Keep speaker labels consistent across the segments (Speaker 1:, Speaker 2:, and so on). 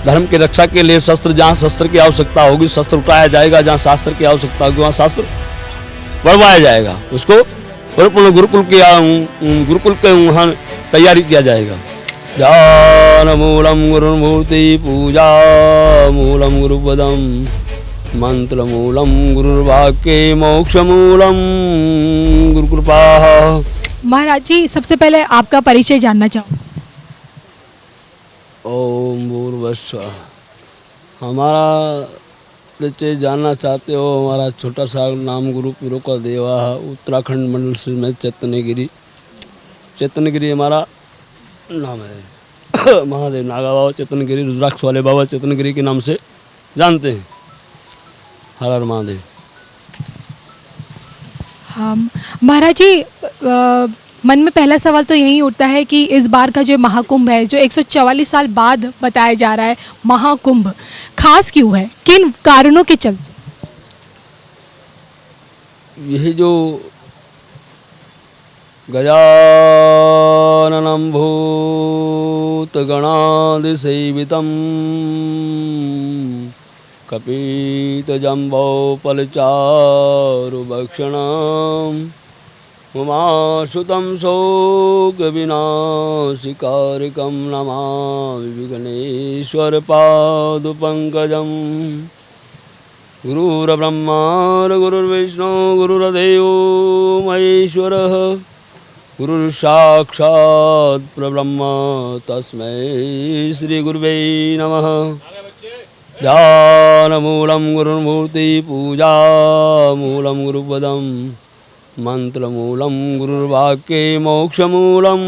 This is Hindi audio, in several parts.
Speaker 1: धर्म की रक्षा के लिए शस्त्र, जहाँ शस्त्र की आवश्यकता होगी शस्त्र उठाया जाएगा, जहाँ शास्त्र की आवश्यकता होगी वहाँ शास्त्र बढ़वाया जाएगा। उसको परिपूर्ण गुरुकुल के वहाँ तैयारी किया जाएगा। ध्यान मूलम गुरुमूर्ति पूजा मूलम गुरुपदम मंत्र मूलम गुरुर्वाक्ये मोक्ष मूलम गुरुकृपा।
Speaker 2: महाराज जी, सबसे पहले आपका परिचय जानना चाहूँ।
Speaker 1: ओम भूर्भुवस्सुः। हमारा परिचय जानना चाहते हो? हमारा छोटा सा नाम गुरु पीरों का देवा है। उत्तराखंड मंडल से मैं चैतन्यगिरी हमारा नाम है। महादेव नागा बाबा चैतन्यगिरी, रुद्राक्ष वाले बाबा चैतन्यगिरी के नाम से जानते हैं। हर हर महादेव।
Speaker 2: हाँ महाराज जी, मन में पहला सवाल तो यही उठता है कि इस बार का जो महाकुंभ है, जो 144 साल बाद बताया जा रहा है, महाकुंभ खास क्यों है, किन कारणों के चलते?
Speaker 1: यही जो गजाननं भूतगणादिसेवितं कपितजम्बौफलचारुभक्षणम् उमासुतं शोकविनाशिकारिकं नमामि विघ्नेश्वरपादपङ्कजम्। गुरुर्ब्रह्मा गुरुर्विष्णु गुरुर्देवो महेश्वरः गुरुर्साक्षात् परब्रह्म तस्मै श्रीगुरुवे नमः। ध्यानमूलं गुरुर्मूर्ति पूजा मूलं गुरुपदम् मंत्रमूलम गुरुर्वाक्ये मोक्षमूलम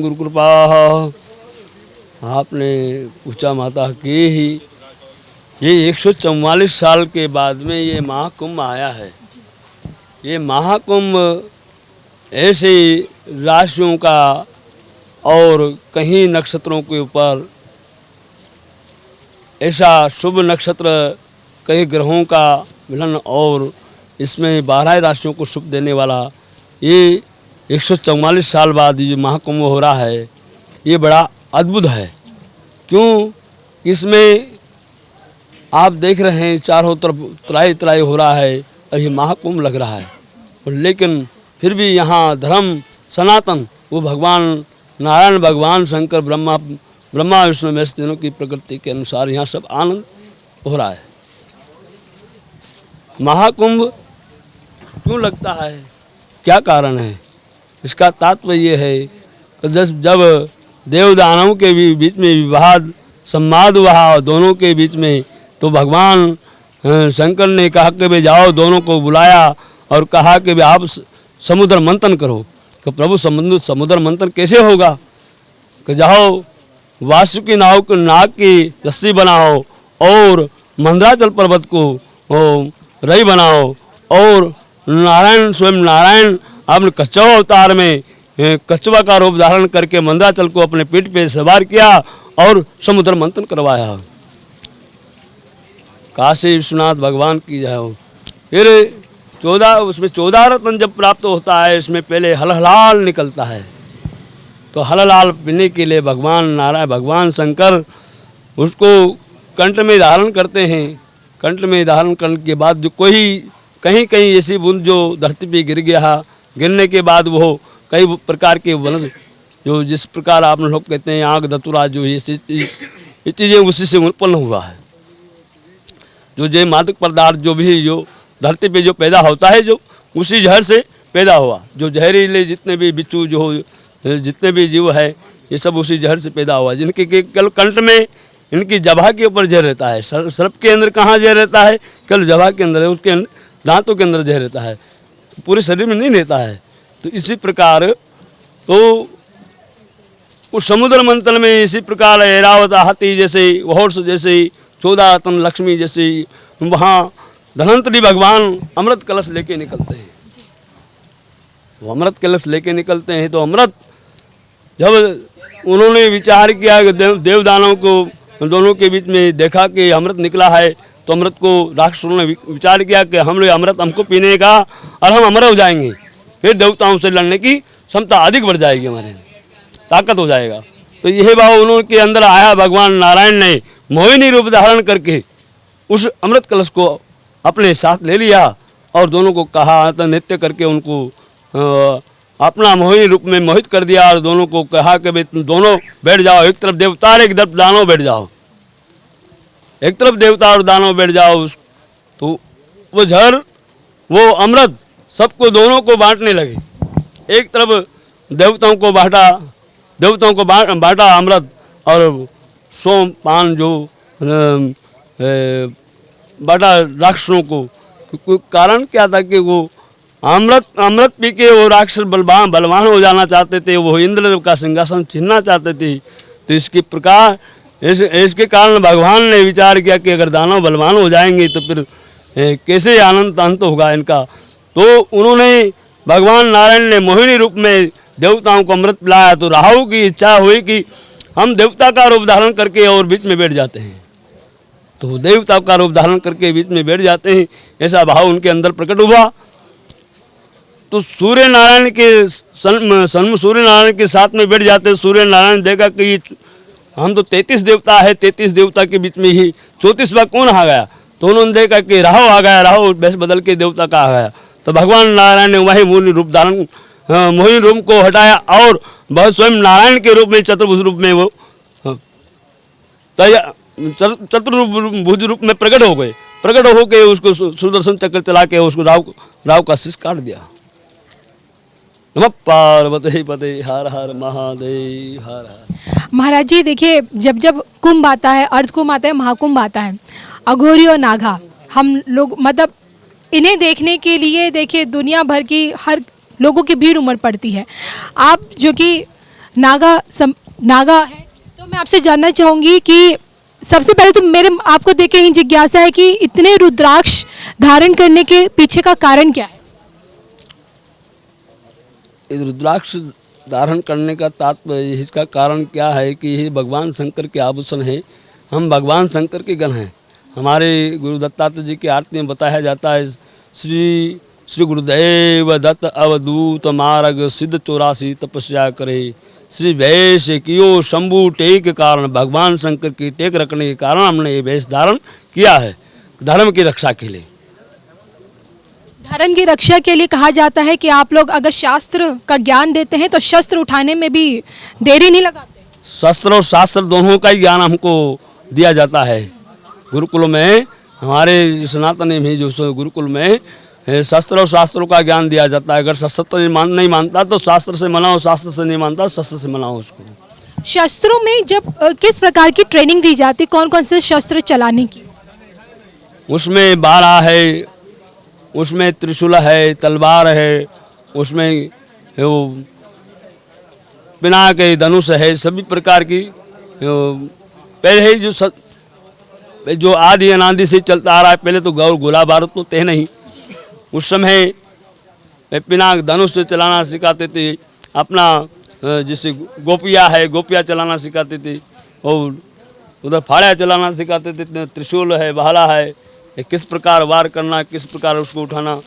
Speaker 1: गुरुकृपा। आपने पूछा माता कि ये 144 साल के बाद में ये महाकुंभ आया है। ये महाकुंभ ऐसे राशियों का और कहीं नक्षत्रों के ऊपर ऐसा शुभ नक्षत्र, कई ग्रहों का मिलन, और इसमें 12 राशियों को शुभ देने वाला ये 144 साल बाद ये महाकुंभ हो रहा है। ये बड़ा अद्भुत है। क्यों? इसमें आप देख रहे हैं चारों तरफ त्राई त्राई हो रहा है और ये महाकुंभ लग रहा है, लेकिन फिर भी यहाँ धर्म सनातन, वो भगवान नारायण, भगवान शंकर, ब्रह्मा विष्णु महेश तीनों की प्रकृति के अनुसार यहाँ सब आनंद हो रहा है। महाकुंभ क्यों लगता है, क्या कारण है? इसका तात्पर्य ये है कि जब देव दानवों के बीच में विवाद संवाद हुआ दोनों के बीच में, तो भगवान शंकर ने कहा कि वे जाओ, दोनों को बुलाया और कहा कि वे आप समुद्र मंथन करो। कि प्रभु समुद्र मंथन कैसे होगा? कि जाओ वासुकी नाव के नाग की रस्सी बनाओ और मंदराचल पर्वत को रई बनाओ, और नारायण स्वयं नारायण आपने कच्छवा अवतार में कच्छवा का रूप धारण करके मंदराचल को अपने पीठ पे सवार किया और समुद्र मंथन करवाया। काशी विश्वनाथ भगवान की जय हो। फिर 14 रत्न जब प्राप्त होता है, इसमें पहले हलहलाल निकलता है। तो हलहलाल पीने के लिए भगवान नारायण, भगवान शंकर उसको कंठ में धारण करते हैं। कंठ में धारण करने के बाद जो कोई कहीं कहीं ऐसी बूंद जो धरती पे गिर गया, गिरने के बाद वो कई प्रकार के वनस्पति, जो जिस प्रकार आप लोग कहते हैं आग धतूरा, जो ये चीज़ें उसी से उत्पन्न हुआ है। जो जय मादक पदार्थ जो भी जो धरती पे जो पैदा होता है, जो उसी जहर से पैदा हुआ। जो जहरीले जितने भी बिच्छू, जो जितने भी जीव है, ये सब उसी जहर से पैदा हुआ। जिनके केवल कंठ में, इनकी जभा के ऊपर जहर रहता है। सर्प के अंदर कहाँ जहर रहता है? केवल जभा के अंदर है, उसके दांतों के अंदर जहर रहता है, पूरे शरीर में नहीं रहता है। तो इसी प्रकार तो उस समुद्र मंथन में इसी प्रकार ऐरावत हाथी जैसे, वहर्ष जैसे, 14 रत्न लक्ष्मी जैसे, वहाँ धनवंतरी भगवान अमृत कलश लेके निकलते हैं। वो अमृत कलश लेके निकलते हैं। तो अमृत जब उन्होंने विचार किया कि देव दानव को दोनों के बीच में देखा कि अमृत निकला है, तो अमृत को राक्षसों ने विचार किया कि हम लोग अमृत हमको पीने का और हम अमर हो जाएंगे, फिर देवताओं से लड़ने की क्षमता अधिक बढ़ जाएगी, हमारे ताकत हो जाएगा। तो यह भाव उन्होंने अंदर आया। भगवान नारायण ने मोहिनी रूप धारण करके उस अमृत कलश को अपने साथ ले लिया और दोनों को कहा, तो नृत्य करके उनको अपना मोहिनी रूप में मोहित कर दिया और दोनों को कहा कि भाई तुम दोनों बैठ जाओ, एक तरफ देवता और एक तरफ दानव बैठ जाओ, एक तरफ देवता और दानव बैठ जाओ। तो वो झर, वो अमृत सबको दोनों को बांटने लगे। एक तरफ देवताओं को बांटा अमृत, और सोम पान जो बांटा राक्षसों को। कारण क्या था कि वो अमृत पी के वो राक्षस बलवान हो जाना चाहते थे, वो इंद्र का सिंहासन छीनना चाहते थे। तो इसके कारण भगवान ने विचार किया कि अगर दानव बलवान हो जाएंगे तो फिर कैसे आनंद अंत होगा इनका। तो उन्होंने, भगवान नारायण ने मोहिनी रूप में देवताओं को अमृत पिलाया। तो राहु की इच्छा हुई कि हम देवता का रूप धारण करके और बीच में बैठ जाते हैं। तो देवता का रूप धारण करके बीच में बैठ जाते हैं, ऐसा भाव उनके अंदर प्रकट हुआ। तो सूर्य नारायण के सूर्य नारायण के साथ में बैठ जाते। सूर्य नारायण देखा कि हम तो 33 देवता है, 33 देवता के बीच में ही 34वां कौन आ गया। तो उन्होंने देखा कि राहु आ गया, राहु बेस बदल के देवता का आ गया। तो भगवान नारायण ने वही मोहिनी रूप को हटाया और वह स्वयं नारायण के रूप में, चतुर्भुज रूप में वो चतुर्भुज रूप में प्रकट हो गए। प्रकट होकर उसको सुदर्शन चक्र चला के उसको राव का शीश काट दिया। नमः पार्वती पते, हर हर महादेव, हर हर।
Speaker 2: महाराज जी देखिए, जब जब कुंभ आता है, अर्ध कुंभ आता है, महाकुंभ आता है, अघोरी और नागा, हम लोग मतलब इन्हें देखने के लिए देखिए दुनिया भर की हर लोगों की भीड़ उमड़ पड़ती है। आप जो कि नागा है, तो मैं आपसे जानना चाहूँगी कि सबसे पहले तो मेरे आपको देख के ही जिज्ञासा है कि इतने रुद्राक्ष धारण करने के पीछे का कारण क्या है?
Speaker 1: रुद्राक्ष धारण करने का तात्पर्य, इसका कारण क्या है कि ये भगवान शंकर के आभूषण है। हम भगवान शंकर के गण हैं। हमारे गुरु दत्तात्रेय जी की आरती में बताया जाता है, श्री गुरुदेव दत्त अवधूत मार्ग सिद्ध 84 तपस्या करे, श्री वेश कियो शंभु टेक के कारण, भगवान शंकर की टेक रखने के कारण हमने ये वेश धारण किया है, धर्म की रक्षा के लिए।
Speaker 2: धर्म की रक्षा के लिए कहा जाता है कि आप लोग अगर शास्त्र का ज्ञान देते हैं तो शस्त्र उठाने में भी देरी नहीं लगाते।
Speaker 1: शस्त्र और शास्त्र दोनों का ही ज्ञान हमको दिया जाता है गुरुकुल में। हमारे सनातन में जो गुरुकुल में शस्त्र और शास्त्रों का ज्ञान दिया जाता है। अगर शस्त्र नहीं मानता तो शास्त्र से मनाओ, शास्त्र से नहीं मानता शस्त्र से मनाओ उसको।
Speaker 2: शस्त्रों में जब किस प्रकार की ट्रेनिंग दी जाती, कौन कौन से शस्त्र चलाने की?
Speaker 1: उसमें बाड़ा है, उसमें त्रिशूल है, तलवार है, उसमें वो पिनाक है, धनुष है, सभी प्रकार की। पहले ही जो आदि अनादि से चलता आ रहा है, पहले तो गोला बारूद तो थे नहीं। उस समय पिनाक धनुष से चलाना सिखाते थे। अपना जैसे गोपिया है, गोपिया चलाना सिखाते थे, और उधर फाड़ा चलाना सिखाते थे। त्रिशूल है, भाला है, किस प्रकार वार करना, किस प्रकार उसको उठाना,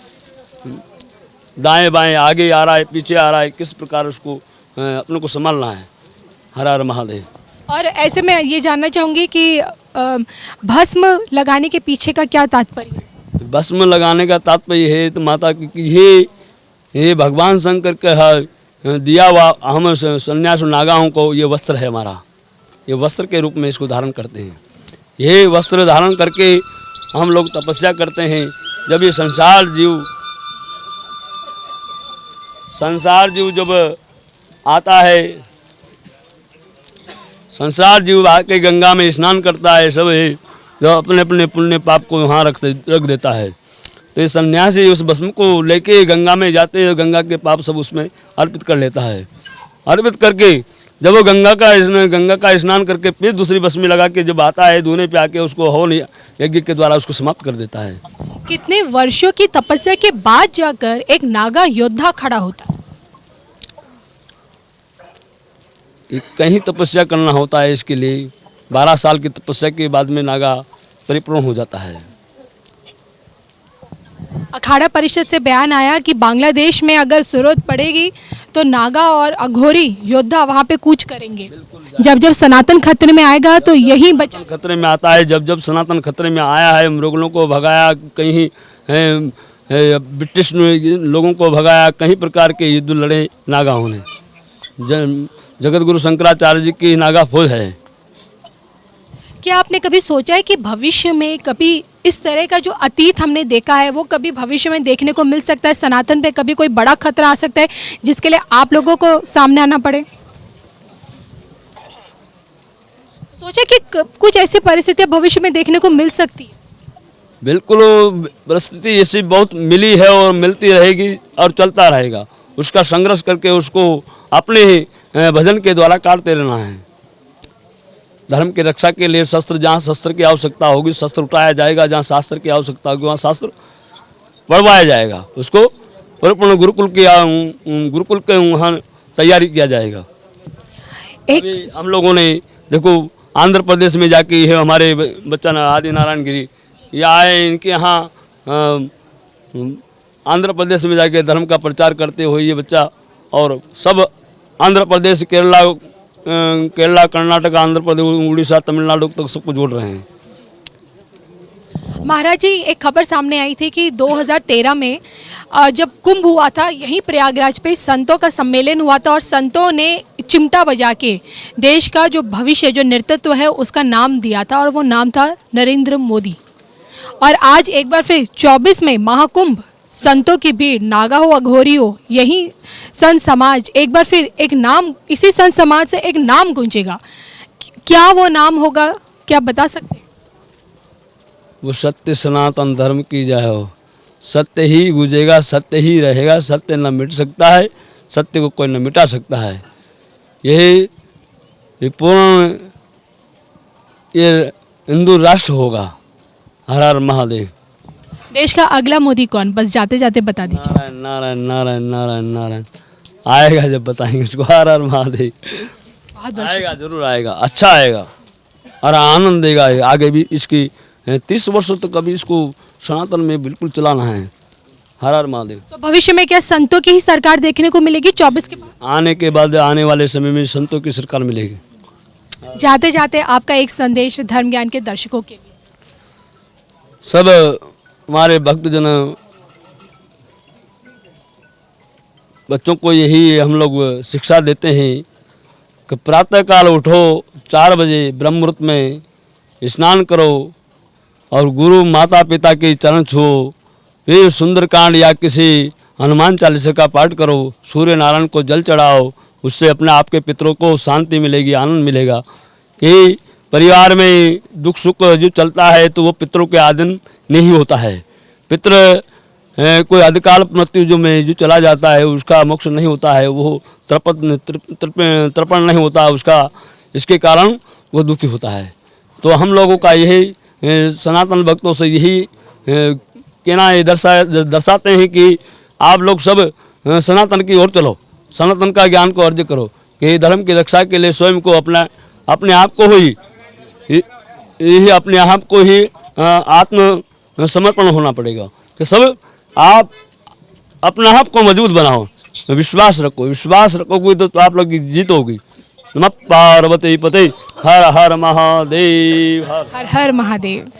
Speaker 1: दाएं बाएं आगे आ रहा है, पीछे आ रहा है, किस प्रकार उसको अपने को संभालना है। हर हर महादेव। और
Speaker 2: ऐसे में ये जानना चाहूँगी कि भस्म लगाने के पीछे का क्या तात्पर्य है?
Speaker 1: भस्म लगाने का तात्पर्य है तो माता की ये भगवान शंकर का दिया हुआ, हम सन्यास नागाओं को ये वस्त्र है हमारा, ये वस्त्र के रूप में इसको धारण करते हैं। ये वस्त्र धारण करके हम लोग तपस्या करते हैं। जब ये संसार जीव जब आता है, संसार जीव आके गंगा में स्नान करता है, सब है जो अपने अपने पुण्य पाप को वहाँ रख देता है। तो ये सन्यासी उस भस्म को लेके गंगा में जाते हैं, गंगा के पाप सब उसमें अर्पित कर लेता है। अर्पित करके जब वो गंगा का स्नान करके फिर दूसरी भस्मी लगा के जब आता है, धोने पे आके उसको हवन यज्ञ के द्वारा उसको समाप्त कर देता है।
Speaker 2: कितने वर्षों की तपस्या के बाद जाकर एक नागा योद्धा खड़ा होता है?
Speaker 1: कहीं तपस्या करना होता है इसके लिए। 12 साल की तपस्या के बाद में नागा परिपूर्ण हो जाता है।
Speaker 2: अखाड़ा परिषद से बयान आया कि बांग्लादेश में अगर जरूरत पड़ेगी तो नागा और अघोरी योद्धा वहाँ पे कूच करेंगे। जब जब सनातन खतरे में आएगा तो यही बचा।
Speaker 1: खतरे में आता है, जब जब सनातन खतरे में आया है, मुगलों को भगाया, कहीं ब्रिटिश लोगों को भगाया, कई प्रकार के युद्ध लड़े नागाओं ने। जगत गुरु शंकराचार्य जी की नागा फौज है।
Speaker 2: क्या आपने कभी सोचा है कि भविष्य में कभी इस तरह का जो अतीत हमने देखा है वो कभी भविष्य में देखने को मिल सकता है? सनातन पे कभी कोई बड़ा खतरा आ सकता है जिसके लिए आप लोगों को सामने आना पड़े? सोचा कि कुछ ऐसी परिस्थितियां भविष्य में देखने को मिल सकती है?
Speaker 1: बिल्कुल, परिस्थिति ऐसी बहुत मिली है और मिलती रहेगी और चलता रहेगा। उसका संघर्ष करके उसको अपने ही भजन के द्वारा काटते रहना है। धर्म की रक्षा के लिए शस्त्र, जहाँ शस्त्र की आवश्यकता होगी शस्त्र उठाया जाएगा, जहाँ शास्त्र की आवश्यकता होगी वहाँ शास्त्र बढ़वाया जाएगा। उसको परिपूर्ण गुरुकुल के वहाँ तैयारी किया जाएगा। एक हम लोगों ने देखो आंध्र प्रदेश में जाके है हमारे बच्चा आदि नारायण गिरी, ये आए, इनके यहाँ आंध्र प्रदेश में जाके धर्म का प्रचार करते हुए ये बच्चा, और सब आंध्र प्रदेश, केरला, कर्नाटक, आंध्र प्रदेश, उड़ीसा, तमिलनाडु तक सबको जोड़ रहे हैं।
Speaker 2: महाराज जी, एक खबर सामने आई थी कि 2013 में जब कुंभ हुआ था, यहीं प्रयागराज पे संतों का सम्मेलन हुआ था और संतों ने चिमटा बजा के देश का जो भविष्य, जो नेतृत्व है उसका नाम दिया था और वो नाम था नरेंद्र मोदी। और आज एक बार फिर 24 में महाकुंभ, संतों की भीड़, नागा हो अघोरी हो, यही संत समाज, एक बार फिर एक नाम, इसी संत समाज से एक नाम गूंजेगा। क्या वो नाम होगा, क्या बता सकते हैं?
Speaker 1: वो सत्य सनातन धर्म की जय हो। सत्य ही गूंजेगा, सत्य ही रहेगा, सत्य न मिट सकता है, सत्य को कोई न मिटा सकता है। यही पूर्ण ये हिंदू राष्ट्र होगा। हर हर महादेव।
Speaker 2: देश का अगला मोदी कौन, बस जाते जाते बता दीजिए।
Speaker 1: नारायण नारायण नारायण नारायण नारायण आएगा, जब बताएंगे उसको। हर हर महादेव।
Speaker 2: बहुत
Speaker 1: आएगा, जरूर आएगा, अच्छा आएगा और आनंद देगा। आगे भी इसकी 30 वर्षों तक अभी इसको सनातन में बिल्कुल चलाना है। हर हर महादेव।
Speaker 2: तो भविष्य में क्या संतों की ही सरकार देखने को मिलेगी 24 के बाद?
Speaker 1: आने के बाद आने वाले समय में संतों की सरकार मिलेगी।
Speaker 2: जाते जाते आपका एक संदेश धर्म ज्ञान के दर्शकों के लिए।
Speaker 1: सब हमारे भक्तजन बच्चों को यही हम लोग शिक्षा देते हैं कि प्रातःकाल उठो, 4 बजे ब्रह्म मुहूर्त में स्नान करो और गुरु माता पिता के चरण छुओ, फिर सुंदरकांड या किसी हनुमान चालीसा का पाठ करो, सूर्य नारायण को जल चढ़ाओ। उससे अपने आप के पितरों को शांति मिलेगी, आनंद मिलेगा। कि परिवार में दुख सुख जो चलता है तो वो पितरों के आधीन नहीं होता है। पितृ कोई अधिकाल मृत्यु जो चला जाता है उसका मोक्ष नहीं होता है, वो तर्पण नहीं होता उसका, इसके कारण वो दुखी होता है। तो हम लोगों का यही सनातन भक्तों से यही कहना है, दर्शाते हैं कि आप लोग सब सनातन की ओर चलो, सनातन का ज्ञान को अर्ज करो कि धर्म की रक्षा के लिए स्वयं को अपने आप को ही अपने आप को ही आत्म समर्पण होना पड़ेगा कि सब आप अपने आप को मजबूत बनाओ, विश्वास रखोगे तो आप लोग जीतोगे। नमः पार्वती पते, हर हर महादेव।
Speaker 2: हर हर महादेव।